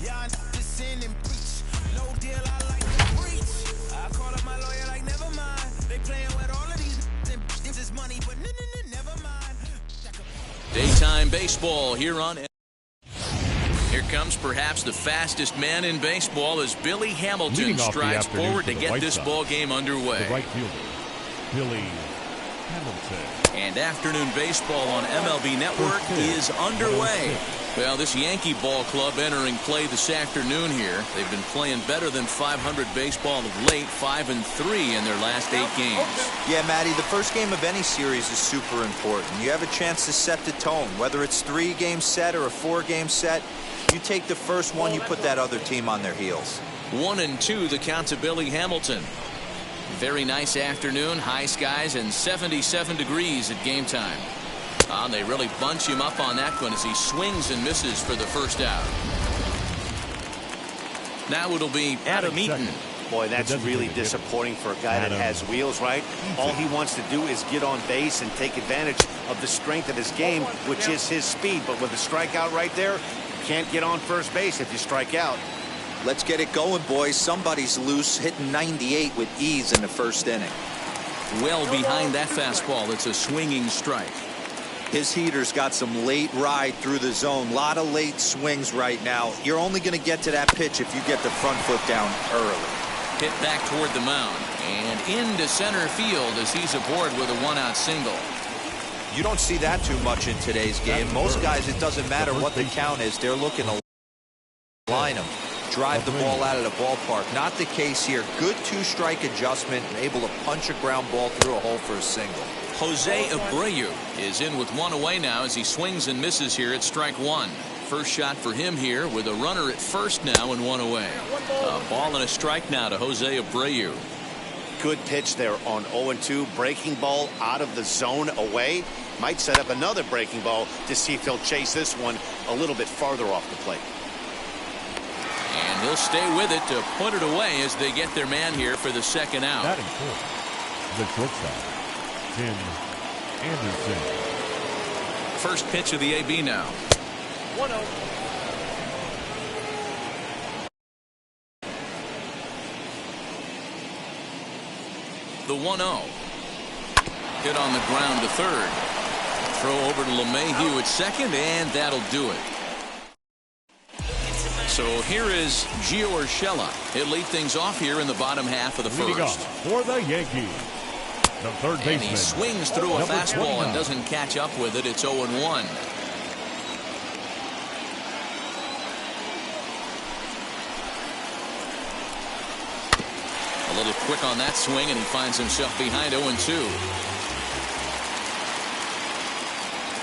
Y'all just sin and preach. No deal, I like to preach. I call up my lawyer like, never mind. They playing with all of these and this is money, but never mind. Daytime baseball here on. Here comes perhaps the fastest man in baseball as Billy Hamilton strides forward to get this ball game underway. The right fielder, Billy Hamilton. And afternoon baseball on MLB Network is underway. Well, this Yankee ball club entering play this afternoon here. They've been playing better than 500 baseball of late, 5-3 in their last 8 games. Yeah, Matty, the first game of any series is super important. You have a chance to set the tone, whether it's 3-game set or a 4-game set. You take the first one, you put that other team on their heels. 1-2 the count to Billy Hamilton. Very nice afternoon, high skies and 77 degrees at game time. They really bunch him up on that one as he swings and misses for the first out. Now it'll be Adam Eaton. Boy, that's really disappointing for a guy that has wheels, right? All he wants to do is get on base and take advantage of the strength of his game, which is his speed. But with a strikeout right there, you can't get on first base if you strike out. Let's get it going, boys. Somebody's loose, hitting 98 with ease in the first inning. Well behind that fastball, it's a swinging strike. His heater's got some late ride through the zone. A lot of late swings right now. You're only going to get to that pitch if you get the front foot down early. Hit back toward the mound and into center field as he's aboard with a 1-out single. You don't see that too much in today's game. Most guys, it doesn't matter what the count is. They're looking to line them, drive the ball out of the ballpark. Not the case here. Good 2-strike adjustment and able to punch a ground ball through a hole for a single. Jose Abreu is in with 1 away now as he swings and misses here at strike 1. First shot for him here with a runner at first now and 1 away. A ball and a strike now to Jose Abreu. Good pitch there on 0-2. Breaking ball out of the zone away. Might set up another breaking ball to see if he'll chase this one a little bit farther off the plate. And he'll stay with it to put it away as they get their man here for the second out. Batting fourth, the shortstop, Tim Anderson. First pitch of the AB now. 1-0. The 1-0. Hit on the ground to third. Throw over to LeMahieu at second, and that'll do it. So here is Gio Urshela. He'll lead things off here in the bottom half of the first. For the Yankees, the third baseman. And he swings through a fastball and doesn't catch up with it. It's 0-1. A little quick on that swing, and he finds himself behind 0-2.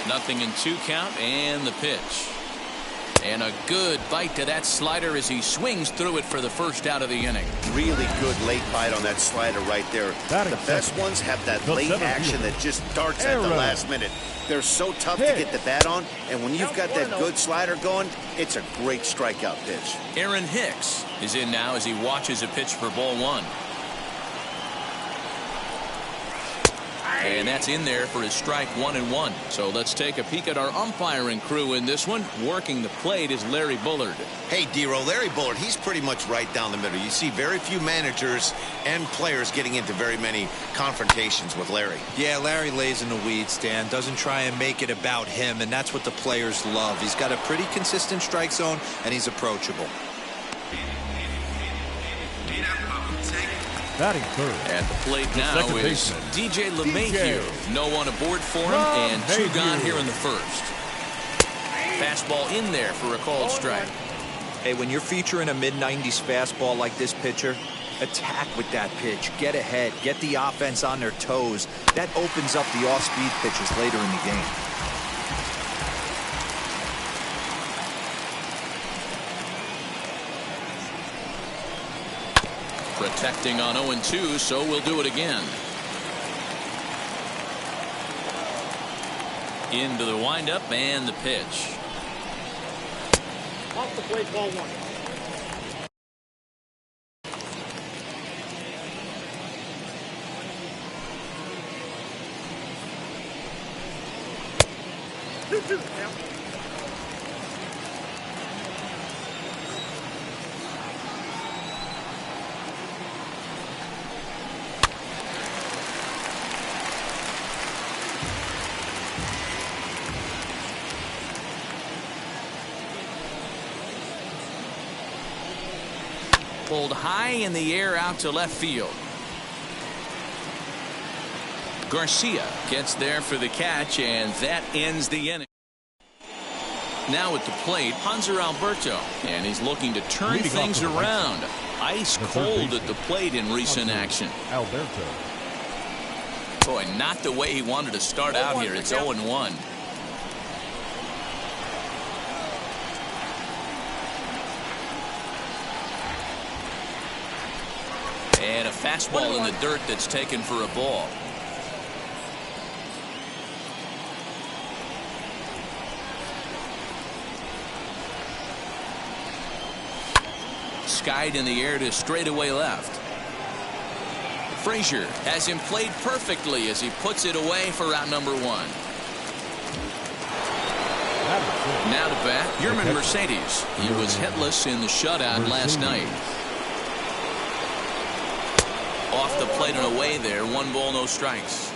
Nothing in 2 count, and the pitch. And a good bite to that slider as he swings through it for the first out of the inning. Really good late bite on that slider right there. The best ones have that late action that just darts at the last minute. They're so tough to get the bat on, and when you've got that good slider going, it's a great strikeout pitch. Aaron Hicks is in now as he watches a pitch for ball 1. And that's in there for his strike 1-1. So let's take a peek at our umpiring crew in this one. Working the plate is Larry Bullard. Hey, D-Roll, Larry Bullard, he's pretty much right down the middle. You see very few managers and players getting into very many confrontations with Larry. Yeah, Larry lays in the weeds, Dan. Doesn't try and make it about him, and that's what the players love. He's got a pretty consistent strike zone, and he's approachable. Batting third. At the plate now is DJ LeMahieu. No one aboard for him, and 2 gone here in the first. Fastball in there for a called strike. Hey, when you're featuring a mid-90s fastball like this pitcher, attack with that pitch. Get ahead. Get the offense on their toes. That opens up the off-speed pitches later in the game. Protecting on 0-2, so we'll do it again. Into the windup and the pitch. Off the plate, ball 1. pulled high in the air out to left field. Garcia gets there for the catch, and that ends the inning. Now at the plate, Hanser Alberto, and he's looking to turn things around. Ice cold at the plate in recent action. Alberto. Boy, not the way he wanted to start out here. It's 0-1. And a fastball in the dirt that's taken for a ball. Skied in the air to straightaway left. Frazier has him played perfectly as he puts it away for out number 1. Now to bat, Yerman Mercedes. He was hitless in the shutout last night. Off the plate and away there. 1 ball, no strikes.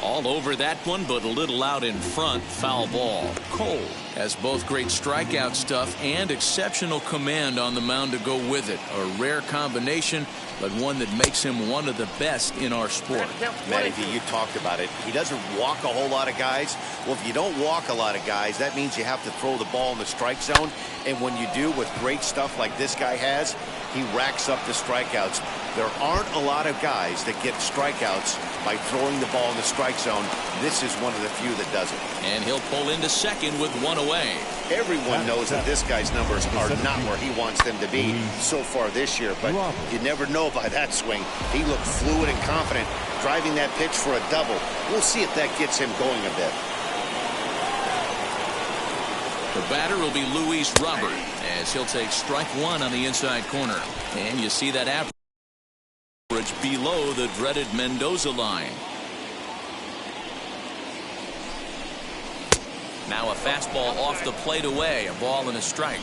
All over that one, but a little out in front. Foul ball. Cole has both great strikeout stuff and exceptional command on the mound to go with it. A rare combination, but one that makes him one of the best in our sport. Matty V, you talked about it. He doesn't walk a whole lot of guys. Well, if you don't walk a lot of guys, that means you have to throw the ball in the strike zone. And when you do, with great stuff like this guy has, he racks up the strikeouts. There aren't a lot of guys that get strikeouts by throwing the ball in the strike zone. This is one of the few that does it. And he'll pull into second with 1 away. Everyone knows that this guy's numbers are not where he wants them to be so far this year, but you never know by that swing. He looked fluid and confident, driving that pitch for a double. We'll see if that gets him going a bit. The batter will be Luis Robert as he'll take strike 1 on the inside corner. And you see that average below the dreaded Mendoza line. Now a fastball off the plate away. A ball and a strike.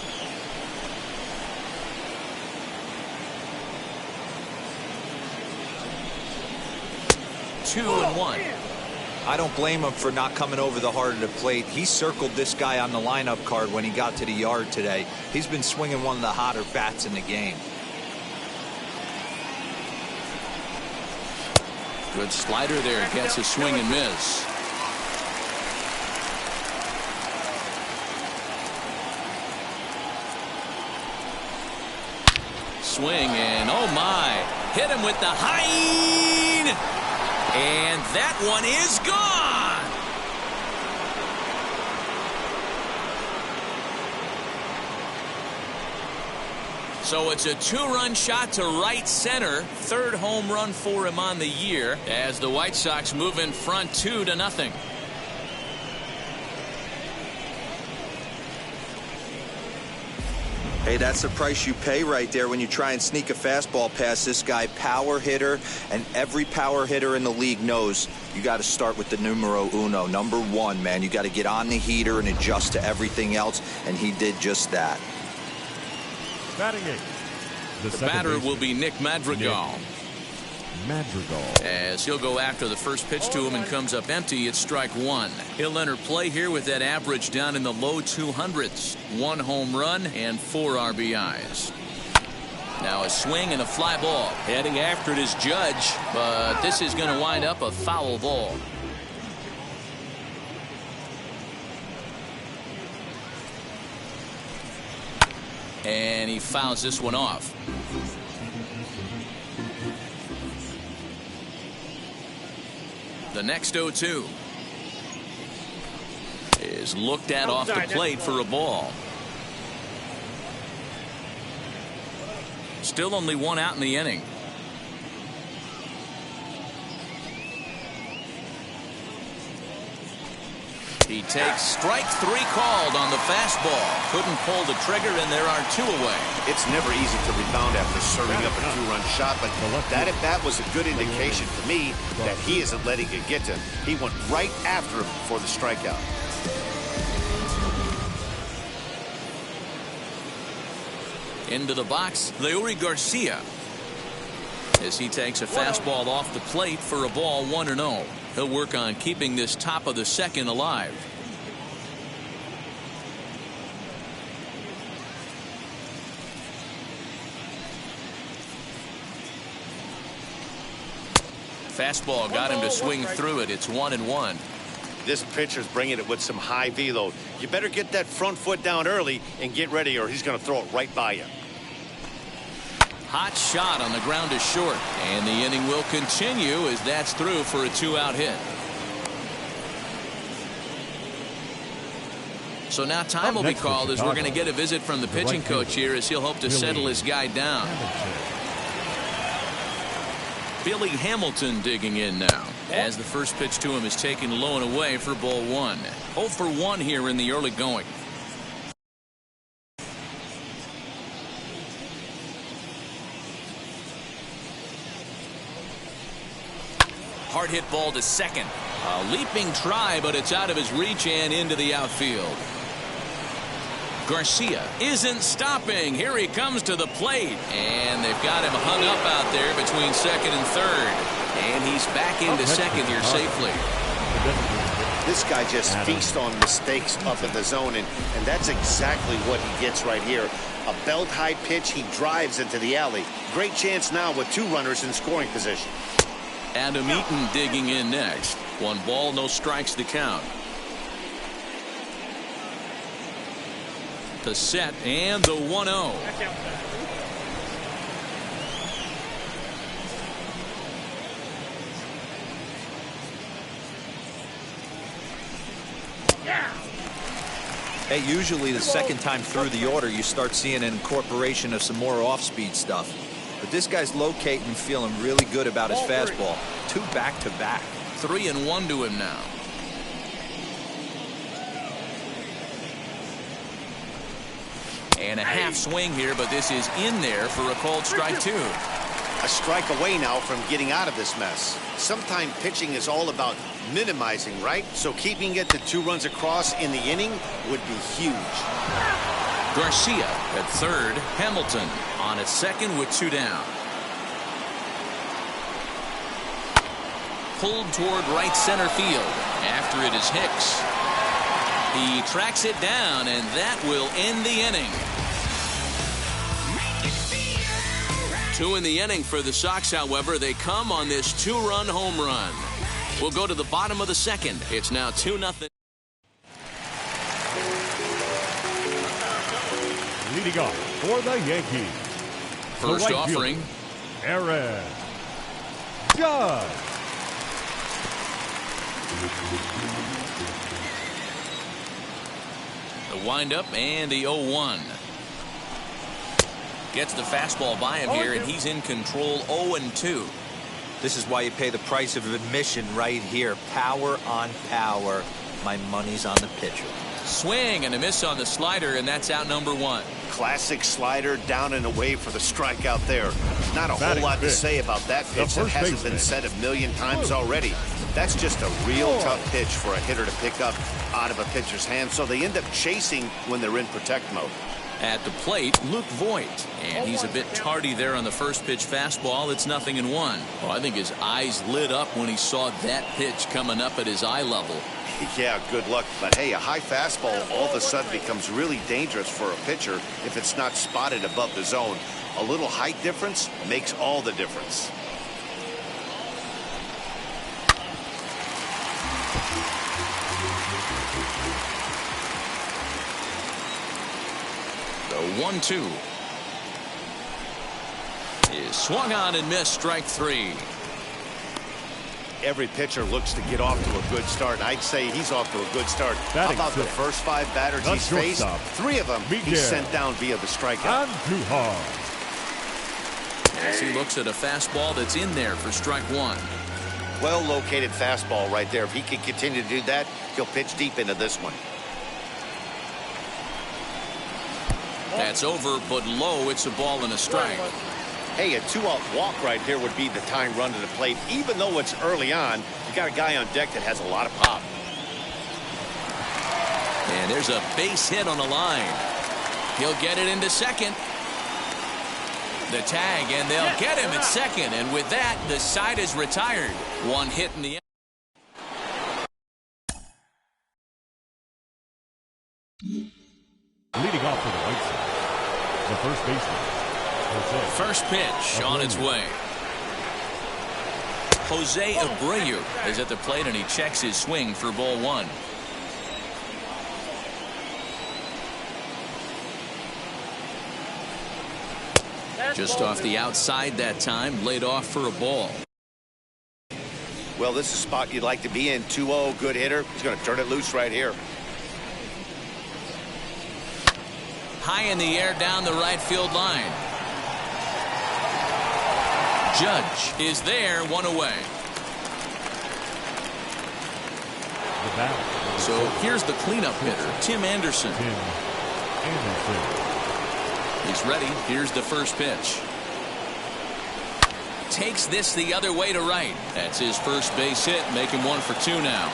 Two and 1. I don't blame him for not coming over the heart of the plate. He circled this guy on the lineup card when he got to the yard today. He's been swinging one of the hotter bats in the game. Good slider there. Gets a swing and miss. Swing and oh my. Hit him with the high. And that one is gone. So it's a 2-run shot to right center. 3rd home run for him on the year as the White Sox move in front 2-0. Hey, that's the price you pay right there when you try and sneak a fastball past this guy. Power hitter, and every power hitter in the league knows you got to start with the numero uno, number 1, man. You got to get on the heater and adjust to everything else, and he did just that. Batting 8. The batter will be Nick Madrigal. Madrigal. As he'll go after the first pitch to him and comes up empty. It's strike 1. He'll enter play here with that average down in the low 200s. 1 home run and 4 RBIs. Now a swing and a fly ball. Heading after it is Judge, but this is going to wind up a foul ball. And he fouls this one off. The next 0-2 is looked at off the plate for a ball. Still only 1 out in the inning. He takes strike 3 called on the fastball. Couldn't pull the trigger, and there are 2 away. It's never easy to rebound after serving up a 2-run shot, but that at bat was a good indication to me that he isn't letting it get to him. He went right after him for the strikeout. Into the box, Leury Garcia. as he takes a fastball off the plate for a ball 1-0. He'll work on keeping this top of the second alive. Fastball got him to swing through it. It's 1-1. This pitcher's bringing it with some high velo. You better get that front foot down early and get ready, or he's going to throw it right by you. Hot shot on the ground is short, and the inning will continue as that's through for a 2-out hit. So now time will be called as we're going to get a visit from the pitching coach here as he'll hope to settle his guy down. Billy Hamilton digging in now as the first pitch to him is taken low and away for ball 1. 0 for 1 here in the early going. Hard hit ball to second. A leaping try, but it's out of his reach and into the outfield. Garcia isn't stopping. Here he comes to the plate, and they've got him hung up out there between second and third, and he's back into second here safely. This guy just feasts on mistakes up in the zone, and that's exactly what he gets right here. A belt high pitch, he drives into the alley. Great chance now with 2 runners in scoring position. Adam Eaton digging in next. 1 ball, no strikes to count. The set and the 1-0. Hey, usually the second time through the order you start seeing an incorporation of some more off-speed stuff. But this guy's locating and feeling really good about his fastball. 2 back-to-back. 3-1 to him now. And a half swing here, but this is in there for a called strike 2. A strike away now from getting out of this mess. Sometimes pitching is all about minimizing, right? So keeping it to 2 runs across in the inning would be huge. Garcia at third. Hamilton on at second with 2 down. Pulled toward right center field. After it is Hicks. He tracks it down, and that will end the inning. 2 in the inning for the Sox, however. They come on this 2-run home run. We'll go to the bottom of the second. It's now 2-0. Leading off for the Yankees. First right offering. Fielder, Aaron Judge. The windup and the 0-1. Gets the fastball by him here, and he's in control. 0-2. This is why you pay the price of admission right here. Power on power. My money's on the pitcher. Swing and a miss on the slider, and that's out number 1. Classic slider down and away for the strikeout there. Not a whole lot to say about that pitch that hasn't been said a million times already. That's just a real tough pitch for a hitter to pick up out of a pitcher's hand, so they end up chasing when they're in protect mode. At the plate, Luke Voigt, and he's a bit tardy there on the first pitch fastball. It's 0-1. Oh, I think his eyes lit up when he saw that pitch coming up at his eye level. Yeah, good luck. But hey, a high fastball all of a sudden becomes really dangerous for a pitcher if it's not spotted above the zone. A little height difference makes all the difference. The 1-2 is swung on and missed. Strike 3. Every pitcher looks to get off to a good start. I'd say he's off to a good start. How about the first 5 batters he's faced? 3 of them he's sent down via the strikeout. As he looks at a fastball that's in there for strike 1. Well located fastball right there. If he can continue to do that, he'll pitch deep into this one. That's over, but low. It's a ball and a strike. Hey, a 2-out walk right here would be the tying run to the plate. Even though it's early on, you got a guy on deck that has a lot of pop. And there's a base hit on the line. He'll get it into second. The tag, and they'll get him at second. And with that, the side is retired. One hit in the end. Leading off for the White Sox, the first baseman, Jose. First pitch on its way. Jose Abreu is at the plate, and he checks his swing for ball one. Just off the outside that time, laid off for a ball. Well, this is a spot you'd like to be in. 2-0, good hitter. He's going to turn it loose right here. High in the air down the right field line. Judge is there, one away. The batter. So here's the cleanup hitter, Tim Anderson. Tim Anderson. He's ready. Here's the first pitch. Takes this the other way to right. That's his first base hit. Make him 1 for 2 now.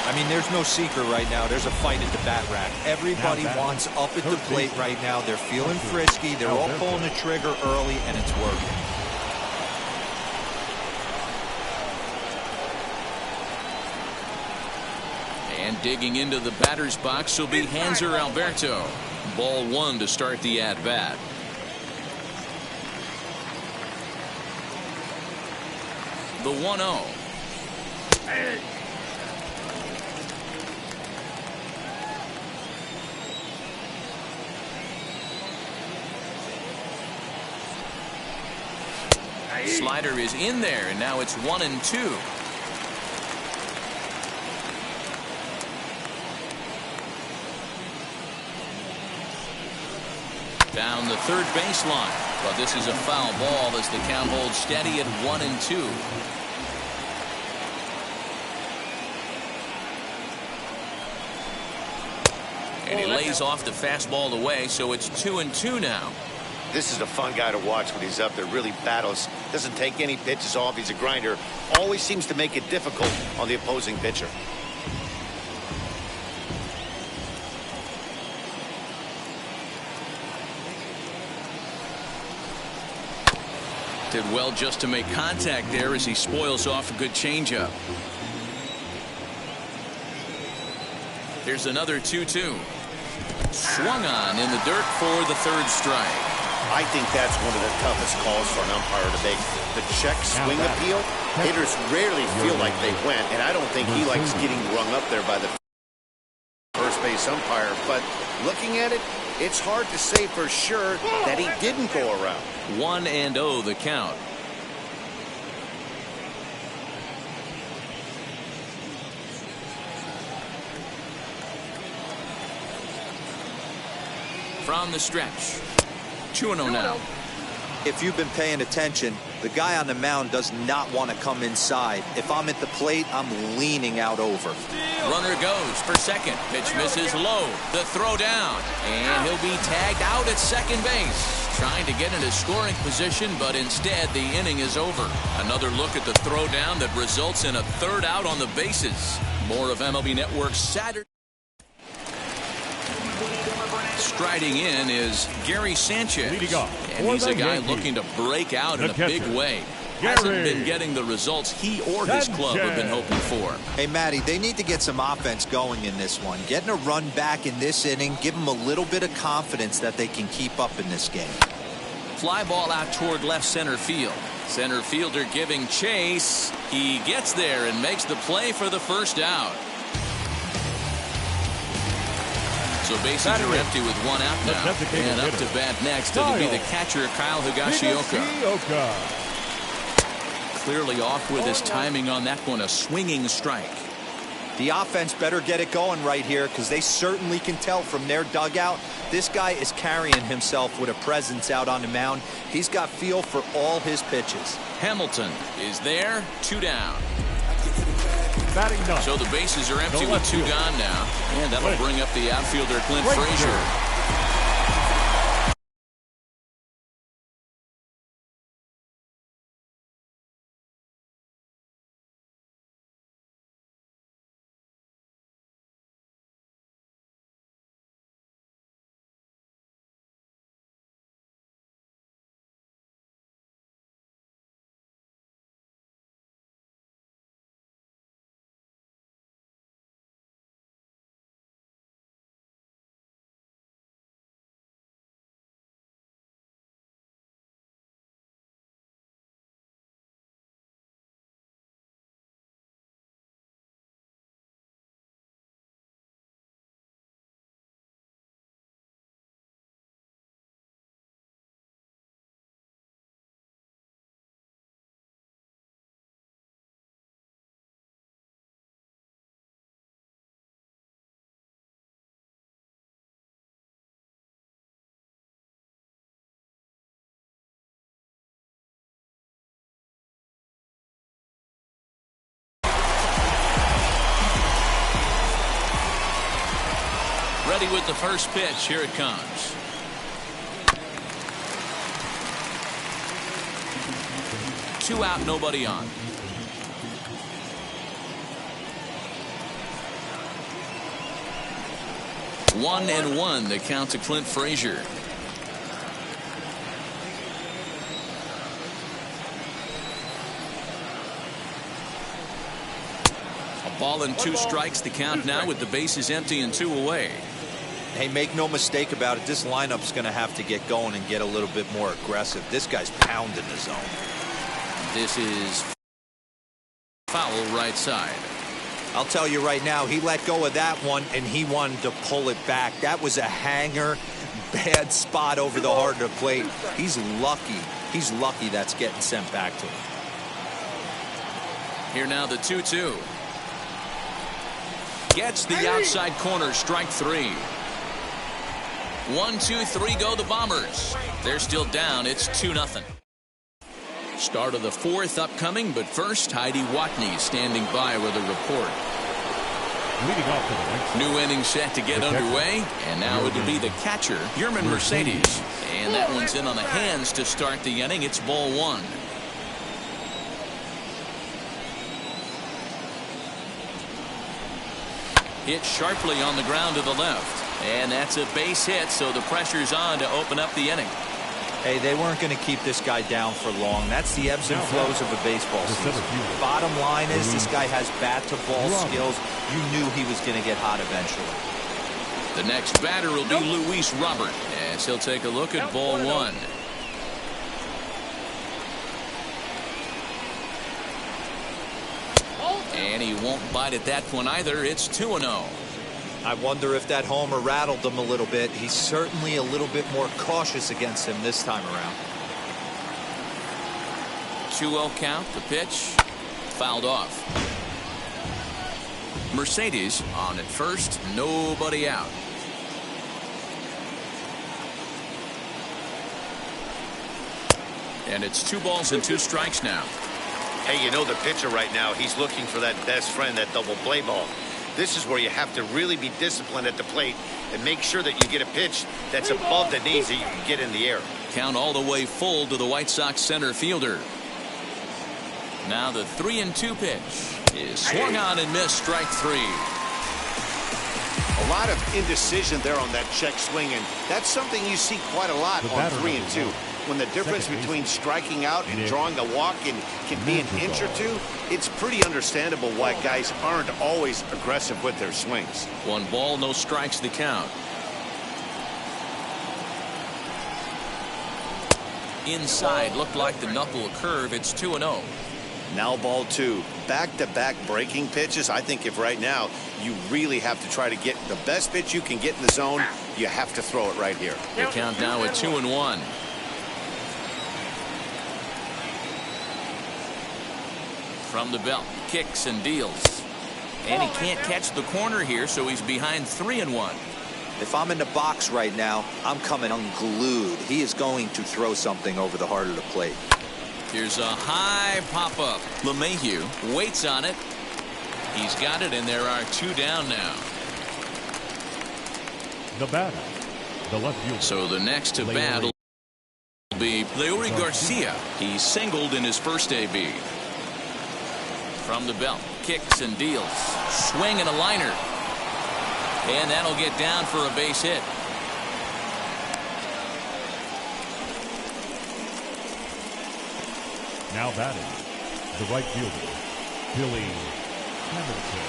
I mean, there's no secret right now. There's a fight at the bat rack. Everybody wants up at the plate right now. They're feeling frisky. They're all pulling the trigger early, and it's working. And digging into the batter's box will be Hanser Alberto. Ball one to start the at-bat. The 1-0. Slider is in there, and now it's 1-2. Down the third baseline, but this is a foul ball as the count holds steady at 1-2. And he lays off the fastball away, so it's 2-2 now. This is a fun guy to watch when he's up there. Really battles. Doesn't take any pitches off. He's a grinder. Always seems to make it difficult on the opposing pitcher. Did well just to make contact there as he spoils off a good changeup. Here's another 2-2. Swung on in the dirt for the third strike. I think that's one of the toughest calls for an umpire to make. The check swing appeal, hitters rarely feel like they went, and I don't think he likes getting rung up there by the first base umpire. But looking at it, it's hard to say for sure that he didn't go around. 1-0 the count. From the stretch. 2-0 now. If you've been paying attention, the guy on the mound does not want to come inside. If I'm at the plate, I'm leaning out over. Runner goes for second. Pitch misses low. The throw down. And he'll be tagged out at second base. Trying to get into scoring position, but instead the inning is over. Another look at the throw down that results in a third out on the bases. More of MLB Network's Saturday. Striding in is Gary Sanchez. And he's a guy looking to break out in a big way. Hasn't been getting the results he or his club have been hoping for. Hey, Matty, they need to get some offense going in this one. Getting a run back in this inning, give them a little bit of confidence that they can keep up in this game. Fly ball out toward left center field. Center fielder giving chase. He gets there and makes the play for the first out. So bases are empty with one out now. And up to bat next, it'll be the catcher, Kyle Higashioka. Clearly off with his timing on that one, a swinging strike. The offense better get it going right here because they certainly can tell from their dugout. This guy is carrying himself with a presence out on the mound. He's got feel for all his pitches. Hamilton is there, 2 down. Batting So the bases are empty with 2 gone now. And that'll bring up the outfielder, Clint Frazier. Ready with the first pitch. Here it comes. Two out, nobody on. 1-1 the count to Clint Frazier. A ball and 2 strikes the count now with the bases empty and 2 away. Hey, make no mistake about it, this lineup's going to have to get going and get a little bit more aggressive. This guy's pounding the zone. This is foul right side. I'll tell you right now, he let go of that one and he wanted to pull it back. That was a hanger, bad spot over the heart of the plate. He's lucky. He's lucky that's getting sent back to him. Here now the 2-2. Gets the outside corner, strike 3. 1, 2, 3 go the Bombers. They're still down. It's 2-0. Start of the 4th upcoming, but first Heidi Watney standing by with a report. Leading off to the right. New inning set to get underway, and now it'll be the catcher, Yerman Mercedes. And that one's in on the hands to start the inning. It's ball 1. Hit sharply on the ground to the left. And that's a base hit, so the pressure's on to open up the inning. Hey, they weren't going to keep this guy down for long. That's the ebbs and flows of a baseball season. Bottom line is this guy has bat-to-ball skills. You knew he was going to get hot eventually. The next batter will be Luis Robert, as he'll take a look at ball 1. And he won't bite at that one either. It's 2-0. I wonder if that homer rattled him a little bit. He's certainly a little bit more cautious against him this time around. 2-0 count. The pitch fouled off. Mercedes on at first. Nobody out. And it's 2 balls and 2 strikes now. Hey, you know the pitcher right now, he's looking for that best friend, that double play ball. This is where you have to really be disciplined at the plate and make sure that you get a pitch that's above the knees that you can get in the air. Count all the way full to the White Sox center fielder. Now the 3-2 pitch is swung on and missed, strike 3. A lot of indecision there on that check swing, and that's something you see quite a lot on 3-2. When the difference between striking out and drawing a walk can be an inch or 2, it's pretty understandable why guys aren't always aggressive with their swings. 1 ball, no strikes the count. Inside, looked like the knuckle curve. It's 2-0. Now ball 2. Back-to-back breaking pitches. I think if right now you really have to try to get the best pitch you can get in the zone, you have to throw it right here. The count now at 2-1. From the belt, kicks and deals. And he can't catch the corner here, so he's behind 3-1. If I'm in the box right now, I'm coming unglued. He is going to throw something over the heart of the plate. Here's a high pop-up. LeMahieu waits on it. He's got it, and there are 2 down now. The batter, the left fielder. So the next to bat will be Leury Garcia. He singled in his first AB. From the belt, kicks and deals. Swing and a liner. And that'll get down for a base hit. Now batting, the right fielder, Billy Hamilton.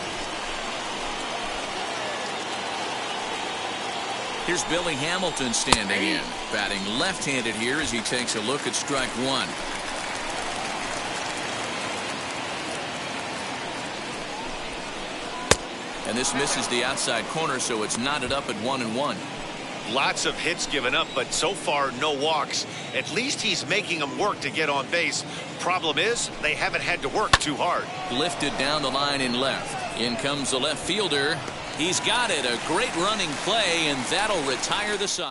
Here's Billy Hamilton standing in. Batting left-handed here as he takes a look at strike 1. And this misses the outside corner, so it's knotted up at 1-1. Lots of hits given up, but so far no walks. At least he's making them work to get on base. Problem is, they haven't had to work too hard. Lifted down the line in left. In comes the left fielder. He's got it. A great running play, and that'll retire the side.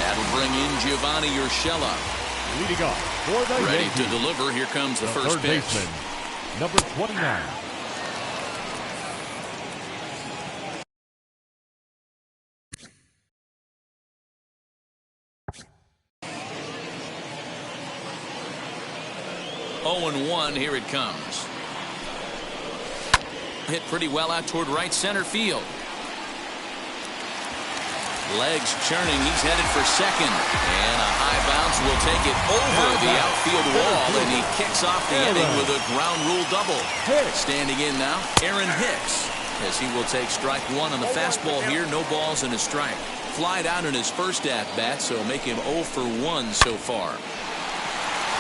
That'll bring in Giovanni Urshela. Leading off for the Ready Yankees, to deliver. Here comes the first third pitch. baseman, number 29. 0-1. Here it comes. Hit pretty well out toward right center field. Legs churning. He's headed for second. And a high bounce will take it over the outfield wall. And he kicks off the inning with a ground rule double. Standing in now, Aaron Hicks, as he will take strike one on the fastball here. No balls and a strike. Flied out in his first at-bat, so make him 0 for 1 so far.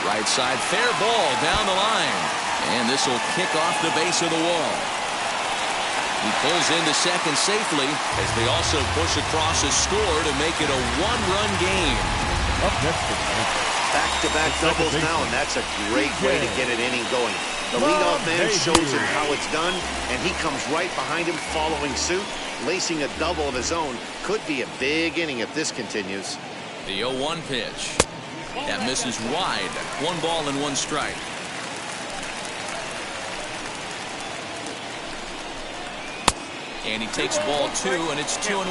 Right side, fair ball down the line. And this will kick off the base of the wall. He pulls into second safely as they also push across a score to make it a one-run game. Up next for Back-to-back doubles now, and that's a great way to get an inning going. The leadoff man shows him how it's done, and he comes right behind him following suit. Lacing a double of his own could be a big inning if this continues. The 0-1 pitch. That misses wide. 1 ball and 1 strike. And he takes ball 2, and it's 2-1.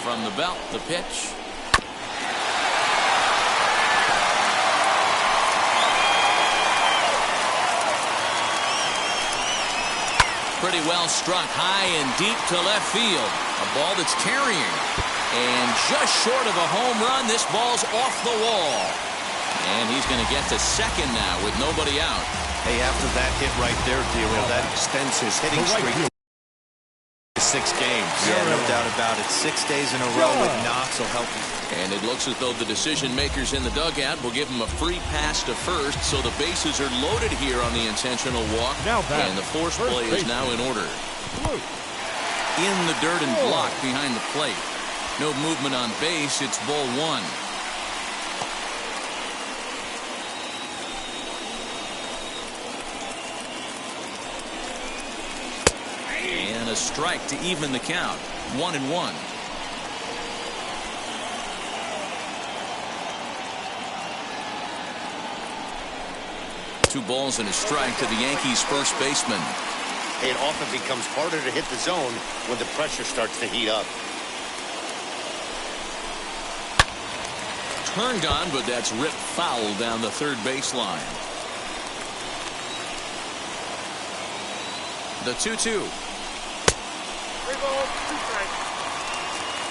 From the belt, the pitch. Pretty well struck high and deep to left field. A ball that's carrying. And just short of a home run, this ball's off the wall. And he's going to get to second now with nobody out. Hey, after that hit right there, Dero, that extends his hitting streak to 6 games. Yeah, no doubt about it. 6 days in a row with knocks will help him. And it looks as though the decision makers in the dugout will give him a free pass to first, so the bases are loaded here on the intentional walk. And the force play is now in order. In the dirt and blocked behind the plate. No movement on base. It's ball 1. And a strike to even the count. 1-1. Two balls and a strike to the Yankees first baseman. It often becomes harder to hit the zone when the pressure starts to heat up. Turned on, but that's ripped foul down the third baseline. The 2-2.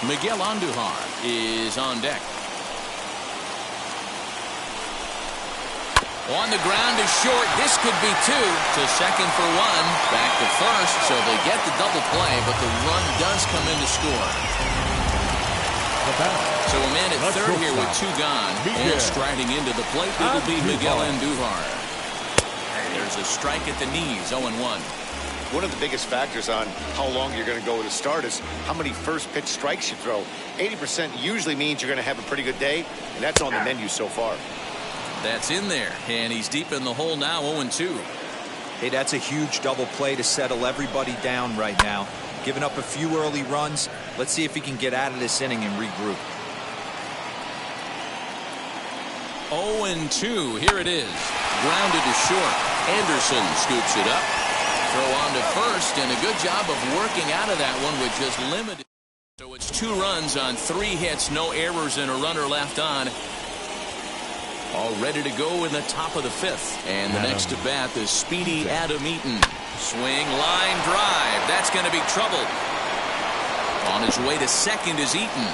Miguel Andujar is on deck. On the ground is short. This could be 2. To second for 1. Back to first, so they get the double play, but the run does come in to score. So a man at third here with 2 gone. And striding into the plate, it'll be Miguel Andujar. There's a strike at the knees, 0-1. One of the biggest factors on how long you're going to go with a start is how many first pitch strikes you throw. 80% usually means you're going to have a pretty good day, and that's on the menu so far. That's in there, and he's deep in the hole now, 0-2. Hey, that's a huge double play to settle everybody down right now. Giving up a few early runs. Let's see if he can get out of this inning and regroup. 0-2. Here it is. Grounded to short. Anderson scoops it up. Throw on to first, and a good job of working out of that one with just limited. So it's 2 runs on 3 hits, no errors, and a runner left on. All ready to go in the top of the 5th. And the next to bat, the speedy Adam Eaton. Swing, line drive. That's going to be trouble. On his way to second is Eaton.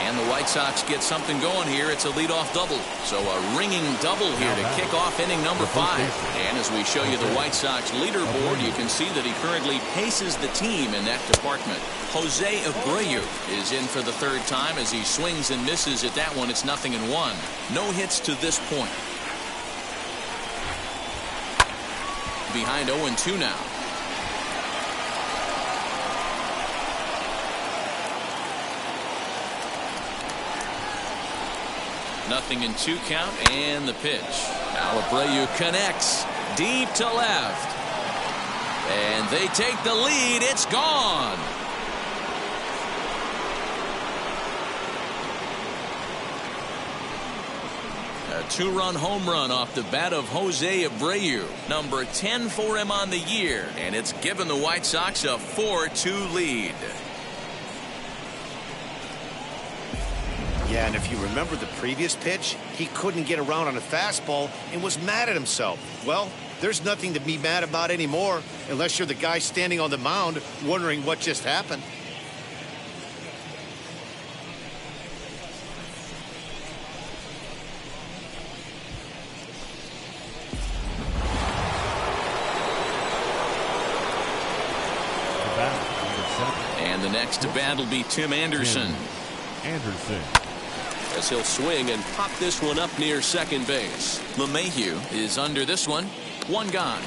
And the White Sox get something going here. It's a leadoff double. So a ringing double here to kick off inning number 5. And as we show you the White Sox leaderboard, you can see that he currently paces the team in that department. Jose Abreu is in for the 3rd time as he swings and misses at that one. It's 0-1. No hits to this point. Behind 0-2 now. Nothing in 2 count, and the pitch. Now Abreu connects deep to left. And they take the lead. It's gone. A 2-run home run off the bat of Jose Abreu. Number 10 for him on the year. And it's given the White Sox a 4-2 lead. Yeah, and if you remember the previous pitch, he couldn't get around on a fastball and was mad at himself. Well, there's nothing to be mad about anymore unless you're the guy standing on the mound wondering what just happened. And the next to bat will be Tim Anderson. As he'll swing and pop this one up near second base. LeMahieu is under this one. One gone.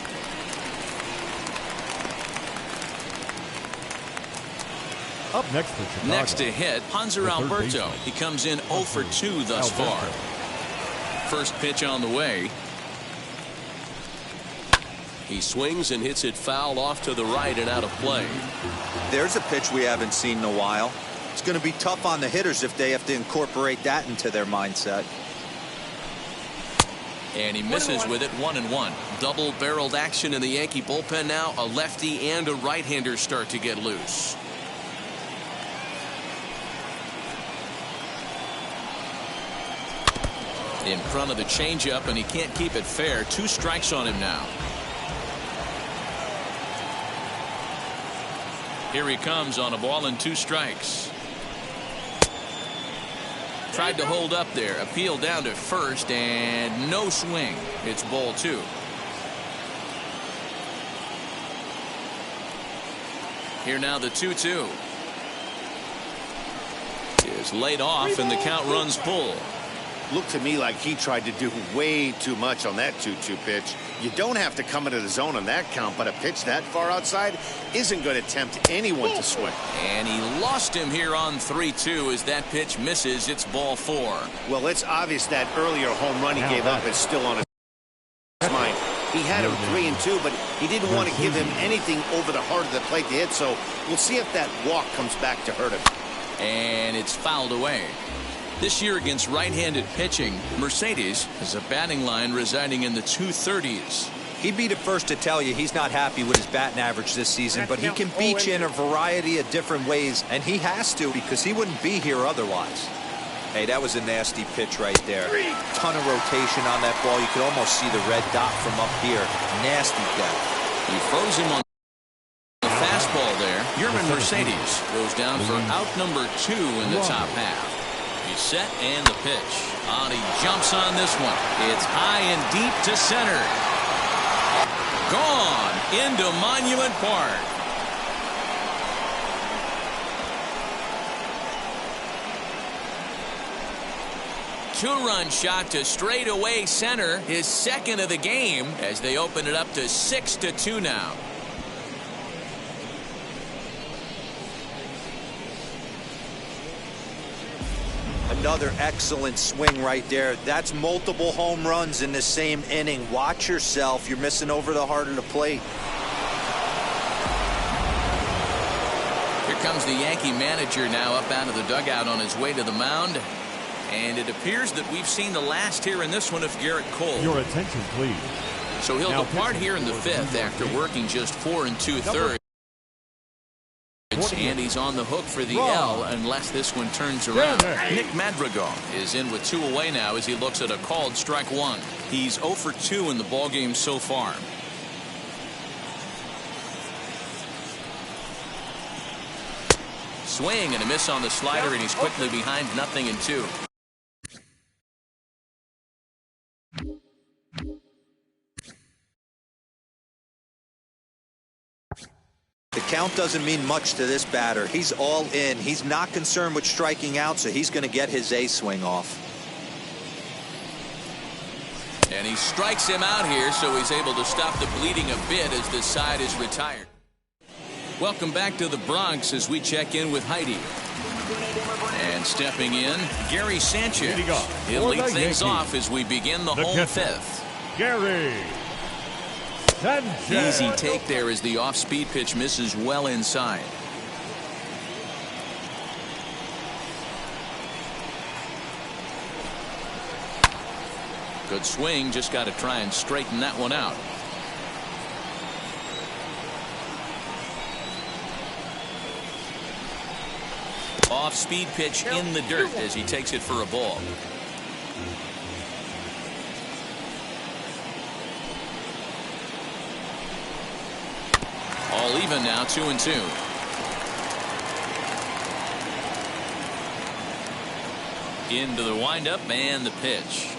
Up next for Chicago. Next to hit, Hanser Alberto. He comes in 0 for 2 thus far. First pitch on the way. He swings and hits it foul off to the right and out of play. There's a pitch we haven't seen in a while. It's going to be tough on the hitters if they have to incorporate that into their mindset. And he misses with it. 1-1. Double-barreled action in the Yankee bullpen now. A lefty and a right-hander start to get loose. In front of the changeup, and he can't keep it fair. 2 strikes on him now. Here he comes on a ball and 2 strikes. Tried to hold up there. Appeal down to first and no swing. It's ball 2. Here now the 2-2. Is laid off and the count runs full. Looked to me like he tried to do way too much on that 2-2 pitch. You don't have to come into the zone on that count, but a pitch that far outside isn't going to tempt anyone to swing. And he lost him here on 3-2 as that pitch misses. It's ball 4. Well, it's obvious that earlier home run he gave up is still on his mind. He had him 3-2, but he didn't want to give him anything over the heart of the plate to hit, so we'll see if that walk comes back to hurt him. And it's fouled away. This year against right-handed pitching, Mercedes has a batting line residing in the 230s. He'd be the first to tell you he's not happy with his batting average this season, but he can beat you in a variety of different ways, and he has to because he wouldn't be here otherwise. Hey, that was a nasty pitch right there. Ton of rotation on that ball. You could almost see the red dot from up here. Nasty death. He froze him on the fastball there. Yerman Mercedes goes down for out number 2 in the top half. He's set and the pitch. He jumps on this one. It's high and deep to center. Gone into Monument Park. Two-run shot to straightaway center. His second of the game as they open it up to 6-2 now. Another excellent swing right there. That's multiple home runs in the same inning. Watch yourself. You're missing over the heart of the plate. Here comes the Yankee manager now up out of the dugout on his way to the mound. And it appears that we've seen the last here in this one of Garrett Cole. Your attention, please. So he'll depart here in the 5th after working just 4 2/3. And he's on the hook for the L unless this one turns around. Nick Madrigal is in with 2 away now as he looks at a called strike 1. He's 0 for 2 in the ballgame so far. Swing and a miss on the slider, and he's quickly behind 0-2. The count doesn't mean much to this batter. He's all in. He's not concerned with striking out, so he's going to get his A swing off. And he strikes him out here, so he's able to stop the bleeding a bit as this side is retired. Welcome back to the Bronx as we check in with Heidi. And stepping in, Gary Sanchez. He'll lead things off as we begin the home 5th. Gary Sanchez. Easy take there as the off-speed pitch misses well inside. Good swing, just got to try and straighten that one out. Off-speed pitch in the dirt as he takes it for a ball. All even now, 2-2. Into the windup and the pitch.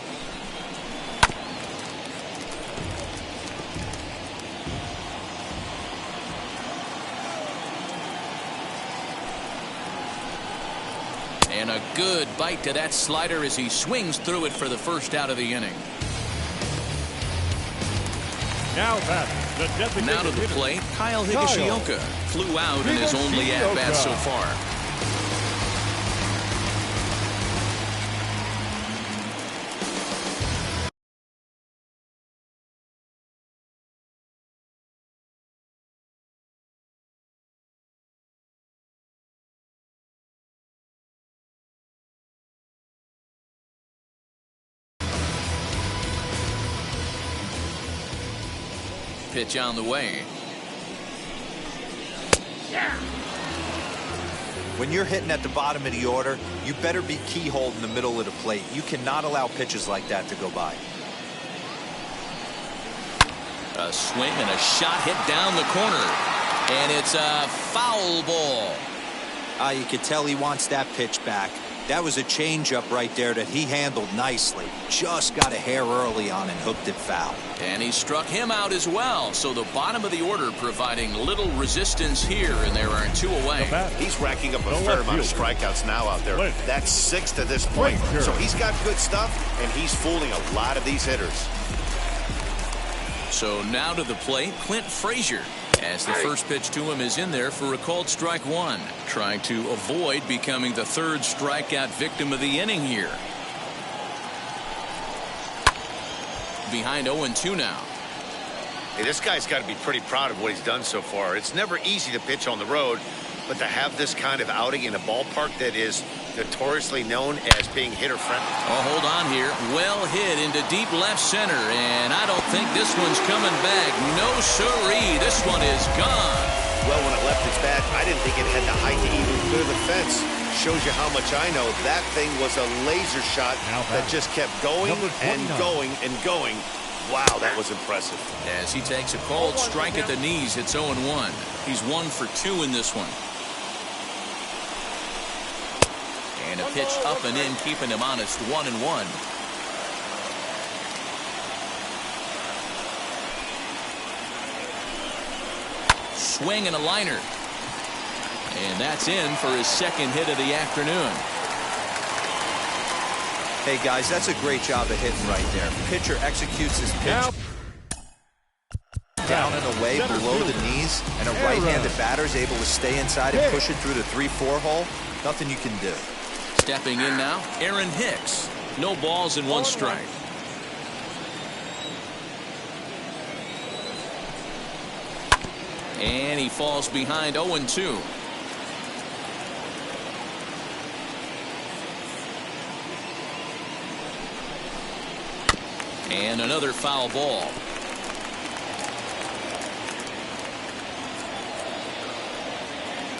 And a good bite to that slider as he swings through it for the first out of the inning. Now to the plate, Kyle Higashioka. Flew out in his only at-bat so far. Pitch on the way. When you're hitting at the bottom of the order, you better be keyholed in the middle of the plate. You cannot allow pitches like that to go by. A swing and a shot hit down the corner. And it's a foul ball. You can tell he wants that pitch back. That was a changeup right there that he handled nicely. Just got a hair early on and hooked it foul. And he struck him out as well. So the bottom of the order providing little resistance here, and there are 2 away. He's racking up a fair amount of strikeouts now out there. That's 6 to this point. So he's got good stuff, and he's fooling a lot of these hitters. So now to the plate, Clint Frazier. As the first pitch to him is in there for a called strike 1. Trying to avoid becoming the 3rd strikeout victim of the inning here. Behind 0-2 now. Hey, this guy's got to be pretty proud of what he's done so far. It's never easy to pitch on the road, but to have this kind of outing in a ballpark that is notoriously known as being hitter-friendly. Oh, hold on here. Well hit into deep left center, and I don't think this one's coming back. No siree. This one is gone. Well, when it left its bat, I didn't think it had the height to even clear the fence. Shows you how much I know. That thing was a laser shot that just kept going and going and going. Wow, that was impressive. As he takes a called strike at the knees, it's 0-1. He's 1 for 2 in this one. And a pitch up and in, keeping him honest, 1-1. Swing and a liner. And that's in for his 2nd hit of the afternoon. Hey, guys, that's a great job of hitting right there. Pitcher executes his pitch down and away below the knees, and a right-handed batter is able to stay inside and push it through the 3-4 hole. Nothing you can do. Stepping in now, Aaron Hicks. No balls and 1 strike. And he falls behind 0-2. And another foul ball.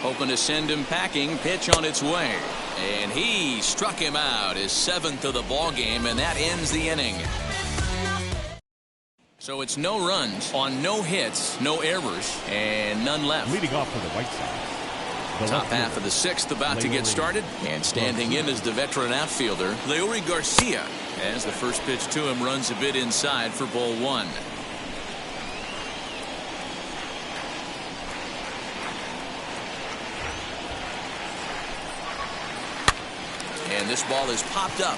Hoping to send him packing. Pitch on its way. And he struck him out, his 7th of the ball game, and that ends the inning. So it's no runs on no hits, no errors, and none left. Leading off for the White Sox. Top half of the 6th about to get started, and standing in is the veteran outfielder, Leury Garcia, as the first pitch to him runs a bit inside for ball 1. And this ball is popped up,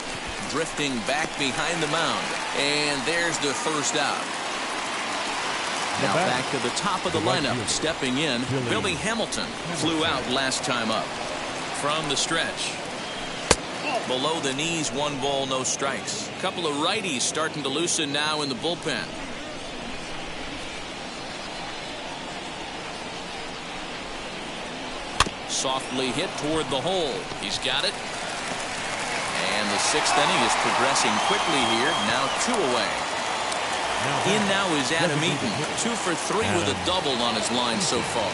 drifting back behind the mound. And there's the first out. Now back to the top of the lineup. Stepping in, Billy Hamilton. Flew out last time up. From the stretch. Below the knees, 1 ball, no strikes. A couple of righties starting to loosen now in the bullpen. Softly hit toward the hole. He's got it. And the 6th inning is progressing quickly here. Now 2 away. In now is Adam Eaton. 2 for 3 with a double on his line so far.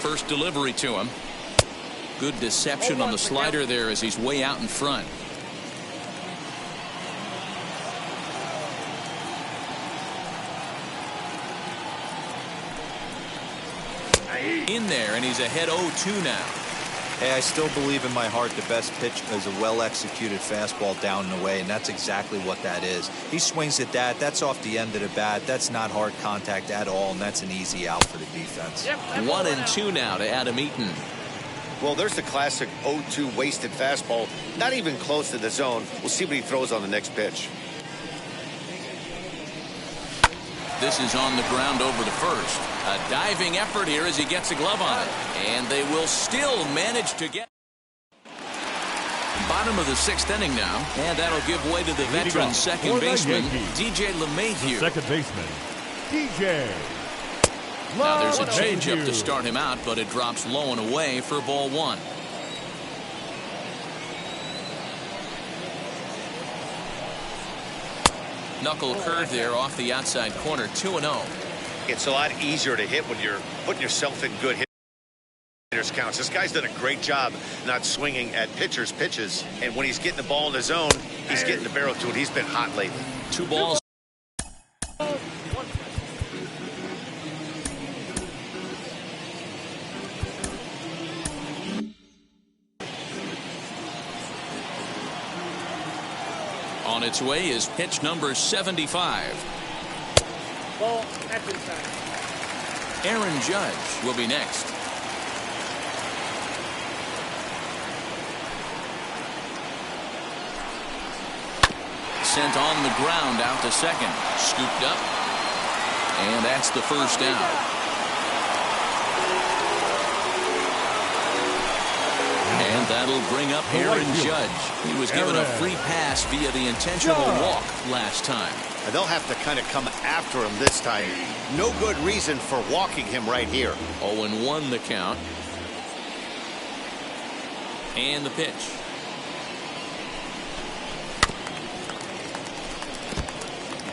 first delivery to him. Good deception on the slider there as he's way out in front. In there, and he's ahead 0-2 now. Hey, I still believe in my heart the best pitch is a well-executed fastball down and away, and that's exactly what that is. He swings at that. That's off the end of the bat. That's not hard contact at all, and that's an easy out for the defense. 1-2 now to Adam Eaton. Well, there's the classic 0-2 wasted fastball. Not even close to the zone. We'll see what he throws on the next pitch. This is on the ground over to first. A diving effort here as he gets a glove on it. And they will still manage to get. Bottom of the 6th inning now. And that'll give way to the veteran second baseman, DJ LeMahieu. Second baseman, DJ. Now there's a changeup to start him out, but it drops low and away for ball 1. Knuckle curve there off the outside corner, 2-0. It's a lot easier to hit when you're putting yourself in good hitters counts. This guy's done a great job not swinging at pitchers' pitches. And when he's getting the ball in the zone, he's getting the barrel to it. He's been hot lately. 2 balls. On its way is pitch number 75. Ball, that's inside. Aaron Judge will be next. Sent on the ground out to second. Scooped up. And that's the first down. And that'll bring up Aaron Judge. He was given a free pass via the intentional walk last time. And they'll have to kind of come after him this time. No good reason for walking him right here. 0-1 the count. And the pitch.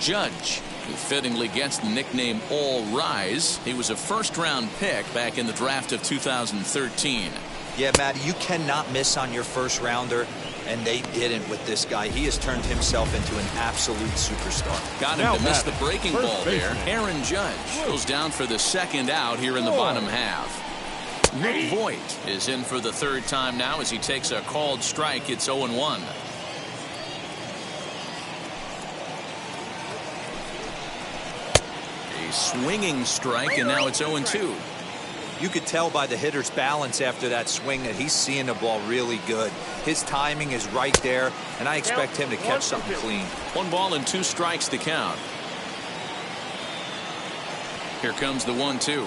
Judge, who fittingly gets the nickname All Rise. He was a first-round pick back in the draft of 2013. Yeah, Matt, you cannot miss on your first rounder, and they didn't with this guy. He has turned himself into an absolute superstar. Got him to miss the breaking ball there. Aaron Judge goes down for the second out here in the bottom half. Nick Voigt is in for the 3rd time now as he takes a called strike. It's 0-1. A swinging strike, and now it's 0-2. You could tell by the hitter's balance after that swing that he's seeing the ball really good. His timing is right there, and I expect him to catch something clean. 1 ball and 2 strikes to count. Here comes the 1-2.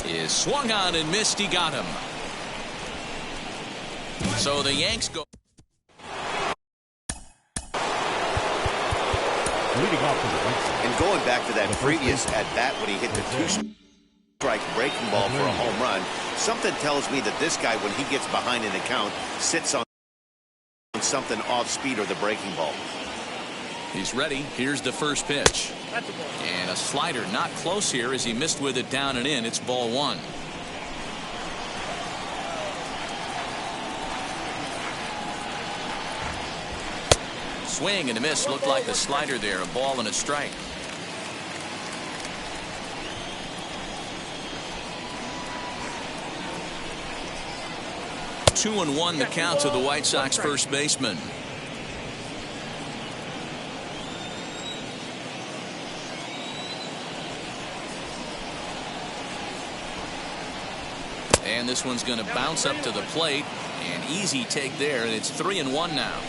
Is swung on and missed. He got him. So the Yanks go. Leading off to the right side. And going back to that previous at-bat when he hit the 2-strike breaking ball for a home run, something tells me that this guy, when he gets behind in the count, sits on something off speed or the breaking ball. He's ready. Here's the first pitch. And a slider not close here as he missed with it down and in. It's ball 1. Swing and a miss. Looked like the slider there. A ball and a strike. Two and 1 the count to the White Sox first baseman. And this one's going to bounce up to the plate. An easy take there, and it's 3-1 now.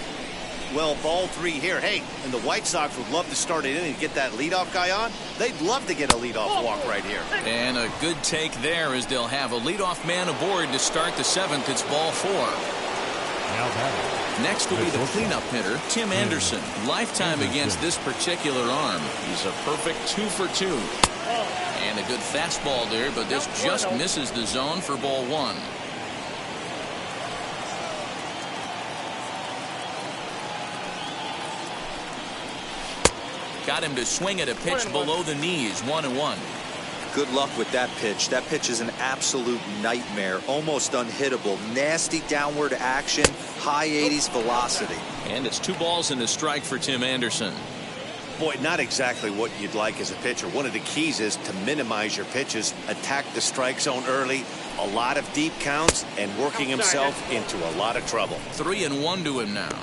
Well, ball 3 here. Hey, and the White Sox would love to start it in and get that leadoff guy on. They'd love to get a leadoff walk right here. And a good take there as they'll have a leadoff man aboard to start the 7th. It's ball 4. Next will be the cleanup hitter, Tim Anderson. Lifetime against this particular arm. He's a perfect 2 for 2. And a good fastball there, but this just misses the zone for ball 1. Got him to swing at a pitch below the knees. 1-1. Good luck with that pitch. That pitch is an absolute nightmare. Almost unhittable. Nasty downward action. High 80s velocity. And it's 2 balls and a strike for Tim Anderson. Boy, not exactly what you'd like as a pitcher. One of the keys is to minimize your pitches, attack the strike zone early, a lot of deep counts, and working himself into a lot of trouble. 3-1 to him now.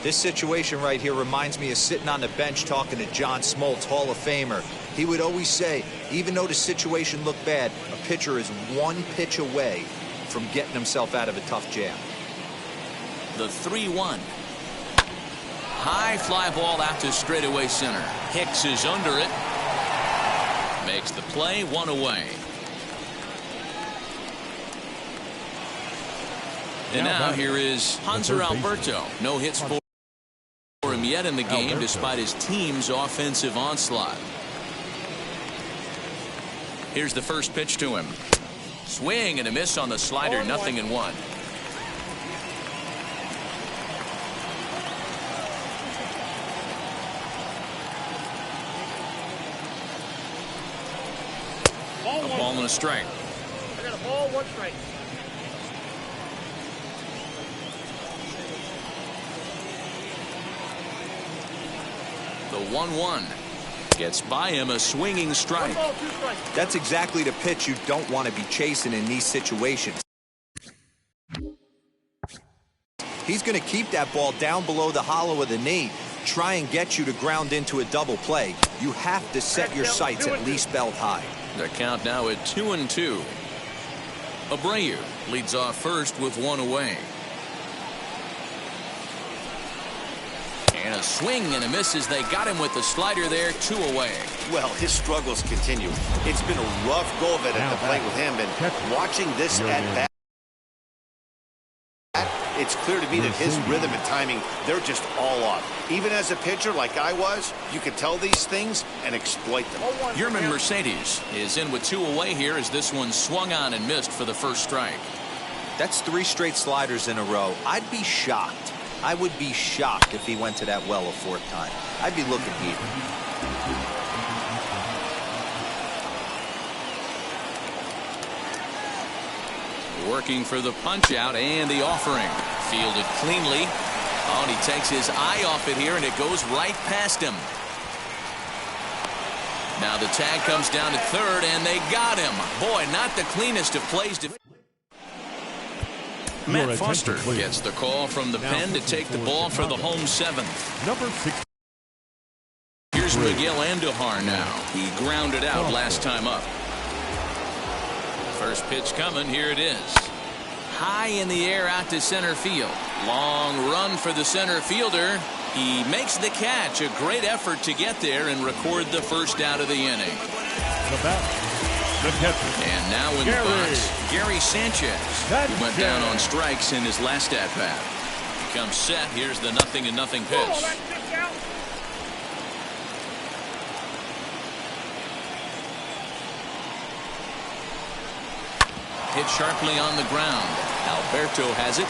This situation right here reminds me of sitting on the bench talking to John Smoltz, Hall of Famer. He would always say, even though the situation looked bad, a pitcher is 1 pitch away from getting himself out of a tough jam. The 3-1. High fly ball out to straightaway center. Hicks is under it. Makes the play, 1 away. And now here is Hanser Alberto. No hits for him yet in the game despite his team's offensive onslaught. Here's the first pitch to him. Swing and a miss on the slider. 0-1. A ball and a strike. I got a ball, 1 strike. The 1-1 gets by him, a swinging strike. 1 ball, 2 strikes. That's exactly the pitch you don't want to be chasing in these situations. He's going to keep that ball down below the hollow of the knee, try and get you to ground into a double play. You have to set your sights at least belt high. The count now at 2-2. Abreu leads off first with 1 away. And a swing and a miss as they got him with the slider there. 2 away. Well, his struggles continue. It's been a rough go of it at the plate with him, and watching this at bat, it's clear to me that his rhythm and timing, they're just all off. Even as a pitcher like I was, you could tell these things and exploit them. Yerman Mercedes is in with 2 away here as this one swung on and missed for the first strike. That's 3 straight sliders in a row. I'd be shocked. I would be shocked if he went to that well a 4th time. I'd be looking heated. Working for the punch out and the offering. Fielded cleanly. Oh, and he takes his eye off it here, and it goes right past him. Now the tag comes down to 3rd, and they got him. Boy, not the cleanest of plays. Matt Foster gets the call from the pen to take the ball for the home 7th. Number 6. Here's Miguel Andujar now. He grounded out last time up. First pitch coming. Here it is. High in the air out to center field. Long run for the center fielder. He makes the catch. A great effort to get there and record the first out of the inning. The bat, the catcher. And now in the box, Gary Sanchez. He went down on strikes in his last at-bat. He comes set. Here's the 0-0 pitch. Hit sharply on the ground. Alberto has it.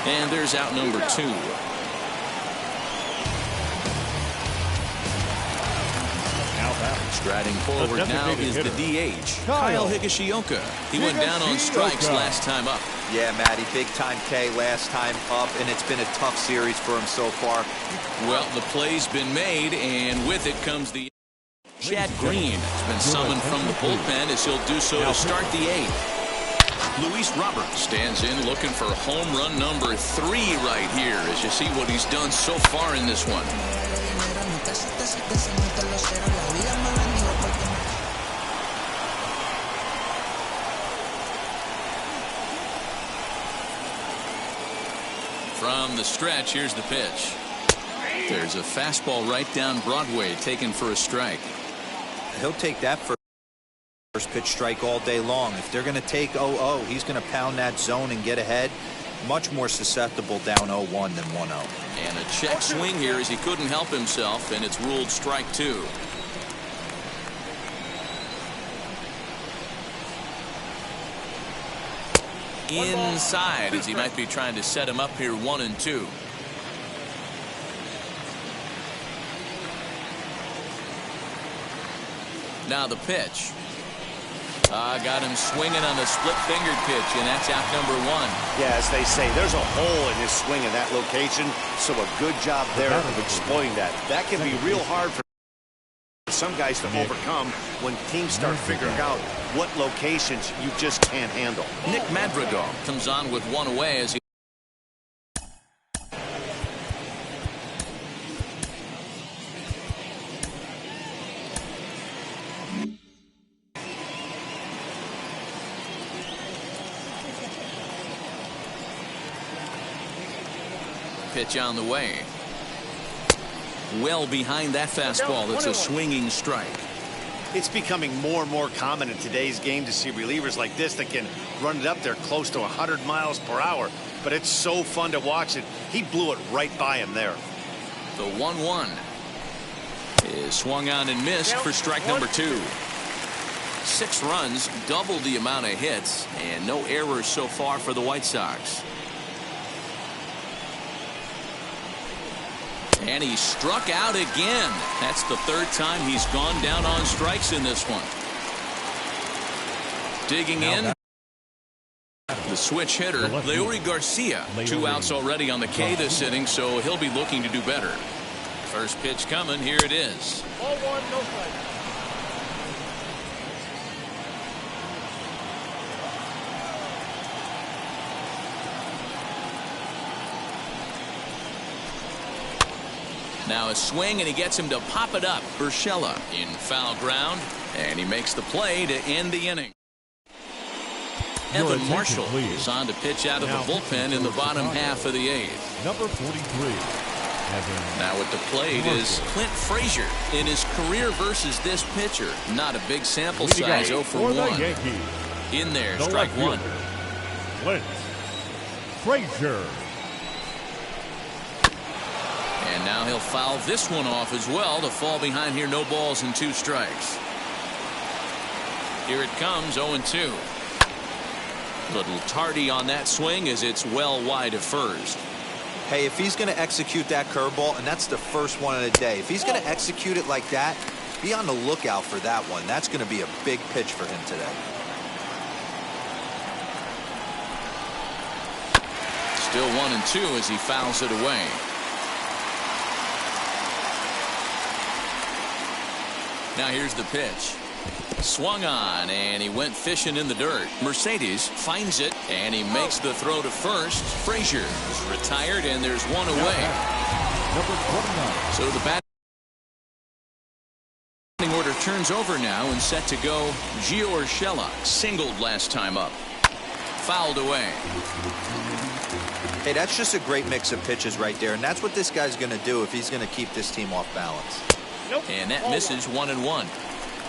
And there's out number 2. Striding forward now is the DH, Kyle Higashioka. He went down on strikes last time up. Yeah, Matty, big-time K last time up, and it's been a tough series for him so far. Well, the play's been made, and with it comes the... Chad Green has been summoned from the bullpen as he'll do so to start the 8th. Luis Roberts stands in looking for home run number 3 right here as you see what he's done so far in this one. From the stretch, here's the pitch. There's a fastball right down Broadway taken for a strike. He'll take that first pitch strike all day long. If they're going to take 0-0, he's going to pound that zone and get ahead. Much more susceptible down 0-1 than 1-0. And a check swing here as he couldn't help himself, and it's ruled strike 2. Inside as he might be trying to set him up here 1-2. Now the pitch. Got him swinging on the split-fingered pitch, and that's out number one. Yeah, as they say, there's a hole in his swing in that location, so a good job there of exploiting that. That can be real hard for some guys to overcome when teams start figuring out what locations you just can't handle. Nick Madrigal comes on with one away as he pitch on the way. Well behind that fastball. That's a swinging strike. It's becoming more and more common in today's game to see relievers like this that can run it up there close to 100 miles per hour. But it's so fun to watch it. He blew it right by him there. The 1-1 is swung on and missed for strike number 2. 6 runs, double the amount of hits, and no errors so far for the White Sox. And he struck out again. That's the 3rd time he's gone down on strikes in this one. Digging in, the switch hitter, Leury Garcia. 2 outs already on the K this inning, so he'll be looking to do better. First pitch coming. Here it is. Ball 1, no strike. Now a swing, and he gets him to pop it up. Urshela in foul ground, and he makes the play to end the inning. Evan Marshall is on to pitch out of the bullpen in the bottom half of the 8th. Number 43. Now at the plate is Clint Frazier in his career versus this pitcher. Not a big sample size, 0 for 1. In there, strike 1. Clint Frazier. And now he'll foul this one off as well to fall behind here. No balls and 2 strikes. Here it comes, 0-2. Little tardy on that swing as it's well wide of first. Hey, if he's going to execute that curveball, and that's the first one of the day, if he's going to execute it like that, be on the lookout for that one. That's going to be a big pitch for him today. Still 1-2 as he fouls it away. Now here's the pitch. Swung on, and he went fishing in the dirt. Mercedes finds it, and he makes the throw to first. Frazier is retired, and there's 1 away. So the batting order turns over now, and set to go. Gio Urshela singled last time up. Fouled away. Hey, that's just a great mix of pitches right there, and that's what this guy's going to do if he's going to keep this team off balance. And that misses 1-1.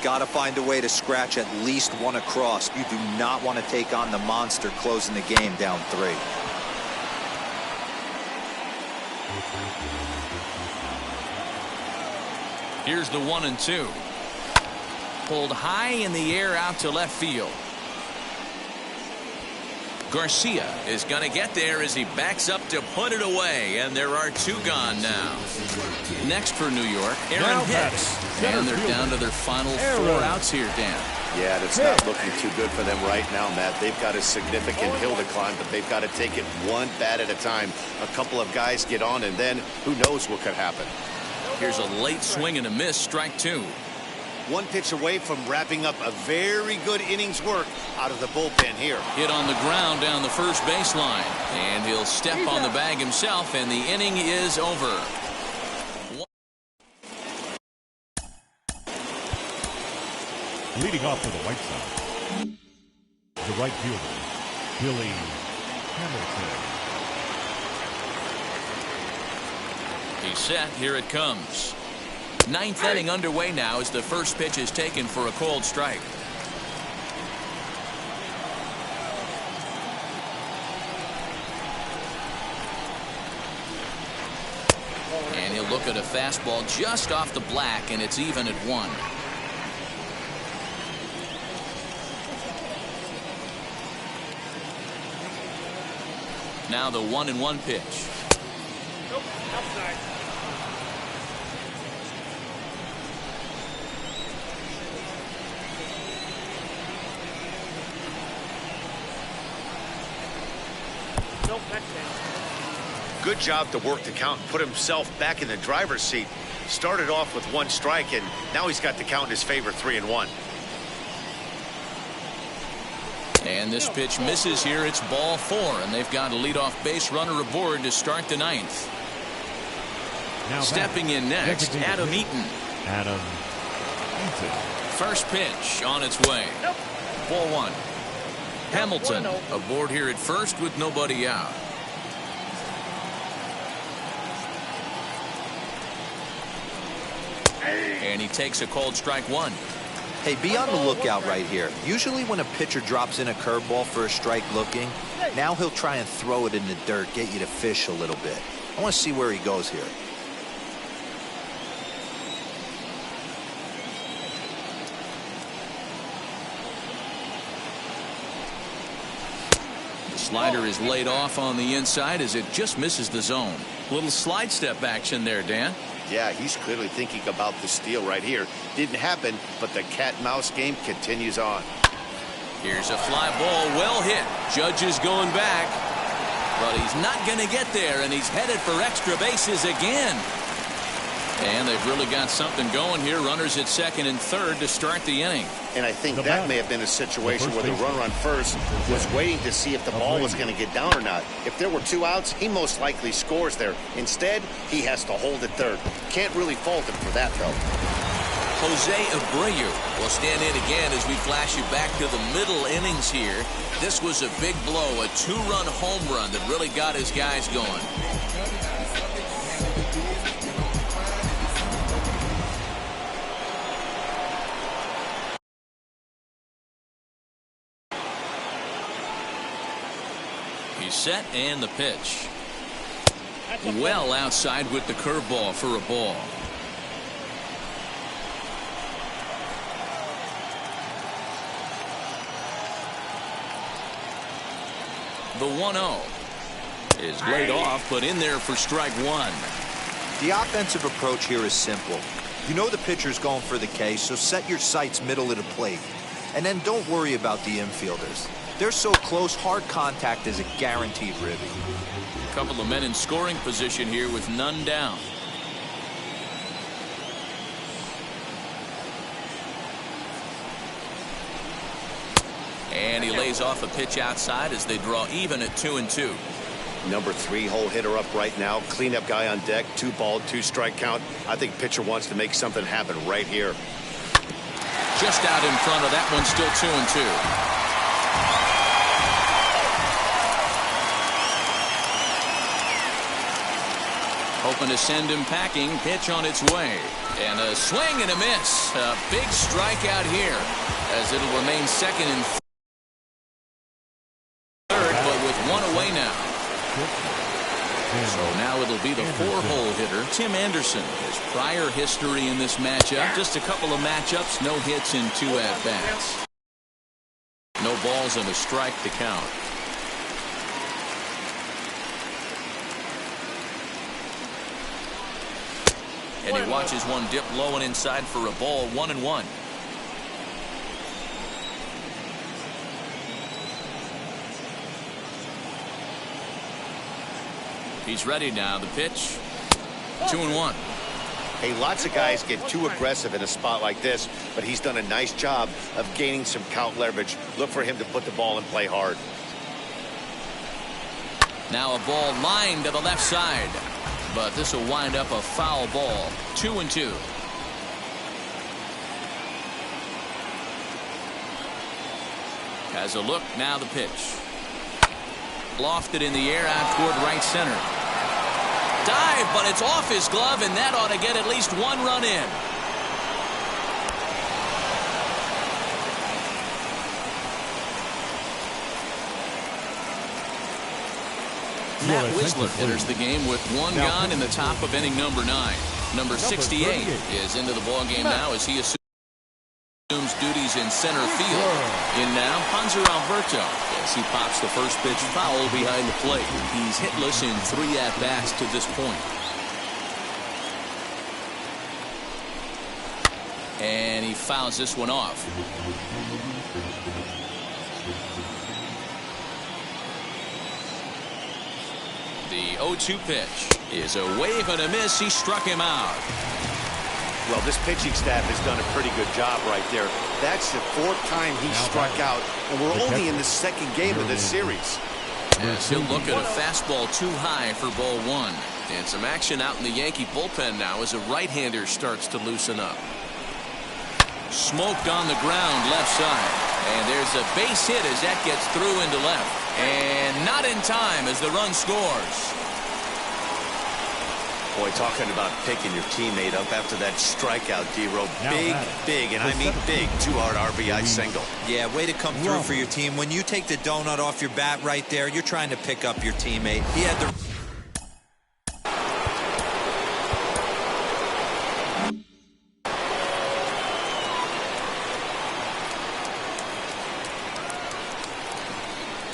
Got to find a way to scratch at least 1 across. You do not want to take on the monster closing the game down 3. Here's the 1-2. Pulled high in the air out to left field. Garcia is going to get there as he backs up to put it away, and there are 2 gone now. Next for New York, Aaron Hicks. And they're down to their final 4 outs here, Dan. Yeah, that's not looking too good for them right now, Matt. They've got a significant hill to climb, but they've got to take it 1 bat at a time. A couple of guys get on, and then who knows what could happen. Here's a late swing and a miss, strike 2. 1 pitch away from wrapping up a very good innings work out of the bullpen here. Hit on the ground down the first baseline, and he'll step on the bag himself, and the inning is over. Leading off for the White Sox, the right fielder, Billy Hamilton. He's set. Here it comes. 9th inning underway now as the first pitch is taken for a cold strike. And he'll look at a fastball just off the black, and it's even at 1. Now the 1-1 pitch. Nope, outside. Nope, that's down. Good job to work the count and put himself back in the driver's seat. Started off with 1 strike, and now he's got the count in his favor, 3-1. And this pitch misses here. It's ball 4, and they've got a leadoff base runner aboard to start the 9th. Now stepping in next, Adam Eaton. Adam Eaton. First pitch on its way. Nope. Ball 1. Hamilton 1-0. aboard here at first with nobody out. And he takes a called strike 1. Hey, be on the lookout right here. Usually when a pitcher drops in a curveball for a strike looking, now he'll try and throw it in the dirt, get you to fish a little bit. I want to see where he goes here. The slider is laid off on the inside as it just misses the zone. Little slide step action there, Dan. Yeah, he's clearly thinking about the steal right here. Didn't happen, but the cat-mouse game continues on. Here's a fly ball, well hit. Judge is going back, but he's not going to get there, and he's headed for extra bases again. And they've really got something going here. Runners at second and third to start the inning. And I think that may have been a situation where the runner on first was waiting to see if the ball was going to get down or not. If there were 2 outs, he most likely scores there. Instead, he has to hold at third. Can't really fault him for that, though. Jose Abreu will stand in again as we flash you back to the middle innings here. This was a big blow, a 2-run home run that really got his guys going. He's set and the pitch. Well outside with the curveball for a ball. The 1-0 is laid off, but in there for strike 1. The offensive approach here is simple. You know the pitcher's going for the K, so set your sights middle of the plate. And then don't worry about the infielders. They're so close, hard contact is a guaranteed ribby. A couple of men in scoring position here with none down. And he lays off a pitch outside as they draw even at 2-2. Number 3 hole hitter up right now. Cleanup guy on deck. 2 ball, 2 strike count. I think pitcher wants to make something happen right here. Just out in front of that one, still 2-2. Hoping to send him packing. Pitch on its way. And a swing and a miss. A big strikeout here as it'll remain second and third, but with 1 away now. So now it'll be the 4-hole hitter, Tim Anderson. His prior history in this matchup, just a couple of matchups, no hits in 2 at-bats. No balls and a strike to count. And he watches one dip low and inside for a ball, 1-1. He's ready now. The pitch. 2-1. Hey, lots of guys get too aggressive in a spot like this, but he's done a nice job of gaining some count leverage. Look for him to put the ball in play hard. Now a ball lined to the left side, but this will wind up a foul ball. 2-2. Has a look. Now the pitch. Lofted in the air out toward right center. Dive, but it's off his glove, and that ought to get at least 1 run in. Matt Wisler enters the game with 1 gone in the top of inning number 9. Number 68 is into the ballgame now as he assumes duties in center field. In now, Hanser Alberto. As he pops the first pitch foul behind the plate. He's hitless in 3 at-bats to this point. And he fouls this one off. The 0-2 pitch is a wave and a miss. He struck him out. Well, this pitching staff has done a pretty good job right there. That's the 4th time he struck out, and we're only in the 2nd game of this series. As he'll look at a fastball too high for ball 1. And some action out in the Yankee bullpen now as a right-hander starts to loosen up. Smoked on the ground left side. And there's a base hit as that gets through into left. And not in time as the run scores. Boy, talking about picking your teammate up after that strikeout, D-Row. Big, and I mean big, 2-hard RBI single. Yeah, way to come through for your team. When you take the donut off your bat right there, you're trying to pick up your teammate. He had the...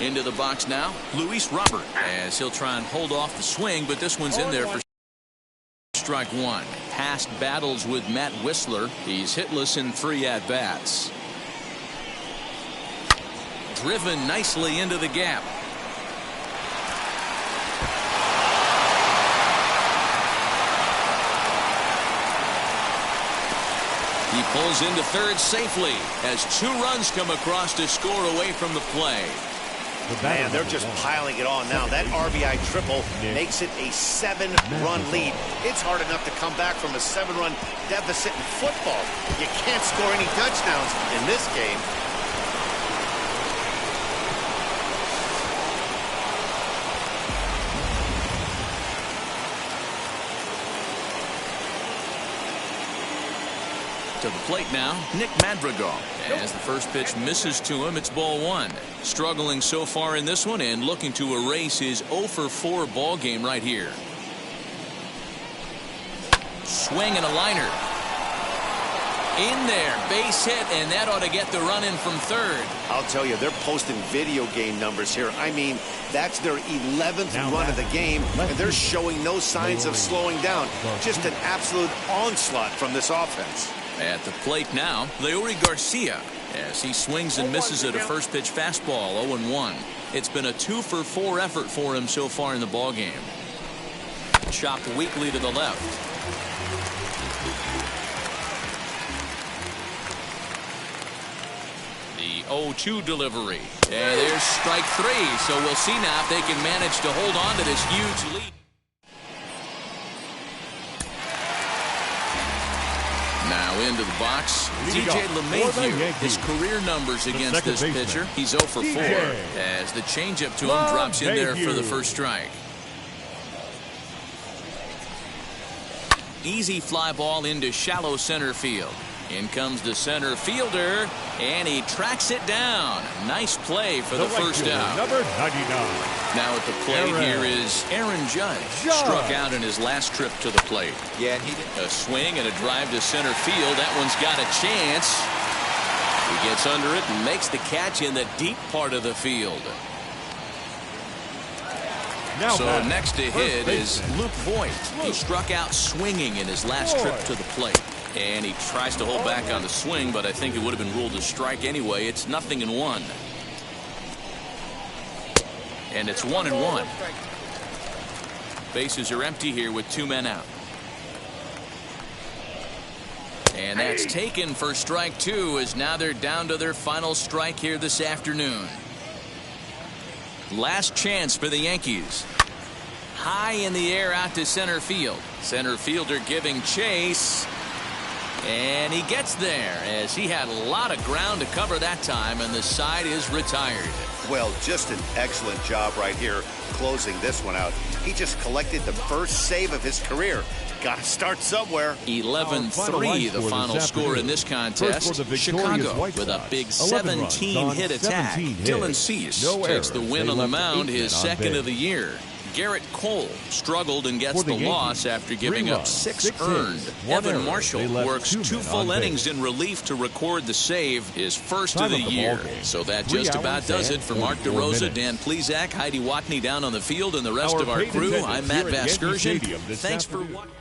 Into the box now, Luis Robert, as he'll try and hold off the swing, but this one's in there for strike 1. Past battles with Matt Whistler. He's hitless in 3 at-bats. Driven nicely into the gap. He pulls into third safely as 2 runs come across to score away from the play. Man, they're just piling it on now. That RBI triple makes it a 7-run lead. It's hard enough to come back from a 7-run deficit in football. You can't score any touchdowns in this game. To the plate now, Nick Madrigal. As the first pitch misses to him, it's ball 1. Struggling so far in this one and looking to erase his 0-for-4 ball game right here. Swing and a liner. In there, base hit, and that ought to get the run in from third. I'll tell you, they're posting video game numbers here. I mean, that's their 11th run of the game, and they're showing no signs of slowing down. Just an absolute onslaught from this offense. At the plate now, Leury Garcia, as he swings and misses at a first pitch fastball, 0-1. It's been a 2-for-4 effort for him so far in the ballgame. Chopped weakly to the left. The 0-2 delivery. And there's strike 3, so we'll see now if they can manage to hold on to this huge lead. Now into the box, DJ LeMahieu. His career numbers against this pitcher, he's 0-for-4. As the changeup to him drops in there for the first strike. Easy fly ball into shallow center field. In comes the center fielder, and he tracks it down. Nice play for the first out. Number 99. Now at the plate here is Aaron Judge. Struck out in his last trip to the plate. Yeah, he did. A swing and a drive to center field. That one's got a chance. He gets under it and makes the catch in the deep part of the field. So next to hit is Luke Voigt. He struck out swinging in his last trip to the plate. And he tries to hold back on the swing, but I think it would have been ruled a strike anyway. It's 0-1. And it's 1-1. Bases are empty here with 2 men out. And that's taken for strike 2, as now they're down to their final strike here this afternoon. Last chance for the Yankees. High in the air out to center field. Center fielder giving chase. And he gets there, as he had a lot of ground to cover that time, and the side is retired. Well, just an excellent job right here closing this one out. He just collected the first save of his career. Got to start somewhere. 11-3 the final score in this contest. Chicago with a big 17-hit attack. Dylan Cease takes the win on the mound, his second of the year. Garrett Cole struggled and gets the loss after giving up 6 earned. Evan Marshall works 2 full innings in relief to record the save, his first of the year. So that just about does it for Mark DeRosa, Dan Plesac, Heidi Watney down on the field, and the rest of our crew. I'm Matt Vasgersian. Thanks for watching.